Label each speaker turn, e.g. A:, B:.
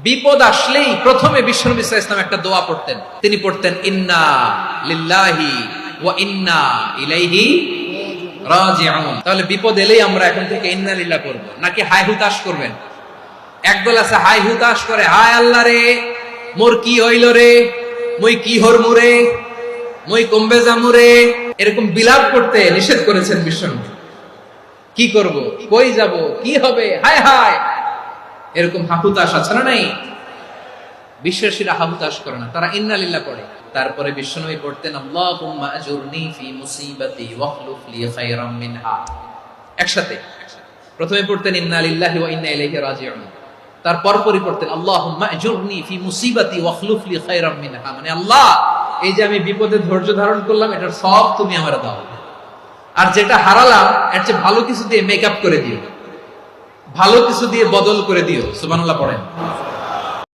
A: বিপদ আসলেই প্রথমে বিশ্বনবী সাল্লাল্লাহু আলাইহি ওয়াসাল্লাম একটা দোয়া পড়তেন। তিনি পড়তেন ইন্না লিল্লাহি ওয়া ইন্না ইলাইহি রাজিউন। তাহলে বিপদ এলেই আমরা এখন থেকে ইন্না লিল্লাহ করব, নাকি হাই হুতাশ করবেন? একদল আছে হাই হুতাশ করে, হায় আল্লাহ রে মোর কি হইল রে, মই কি হরমু রে, মই কমবে যামু রে, এরকম বিলাপ করতে নিষেধ করেছেন বিশ্বনবী। কি করব, কই যাব, কি হবে, হায় হায়, এরকম হাহুতাশ আছে না নাই? বিশ্বাসীরা হাহুতাশ করে না, তারা ইন্না লিল্লাহ পড়ে। তারপরে বিশ্বনবী পড়তেন আল্লাহুম্মা আজুরনি ফি মুসিবাতি ওয়াখলুফ লি খায়রাম মিনহা। একসাথে প্রথমে পড়তেন ইন্না লিল্লাহি ওয়া ইন্না ইলাইহি রাজিউন, তারপর পড়তেন আল্লাহুম্মা আজুরনি ফি মুসিবাতি ওয়াখলুফ লি খায়রাম মিনহা, মানে আল্লাহ এই যে আমি বিপদে ধৈর্য ধারণ করলাম এটার সব তুমি আমারে দাও, আর যেটা হারালাম এর চেয়ে ভালো কিছু দিয়ে মেকআপ করে দিও, ভালো কিছু দিয়ে বদল করে দিও। সুবহানাল্লাহ পড়েন।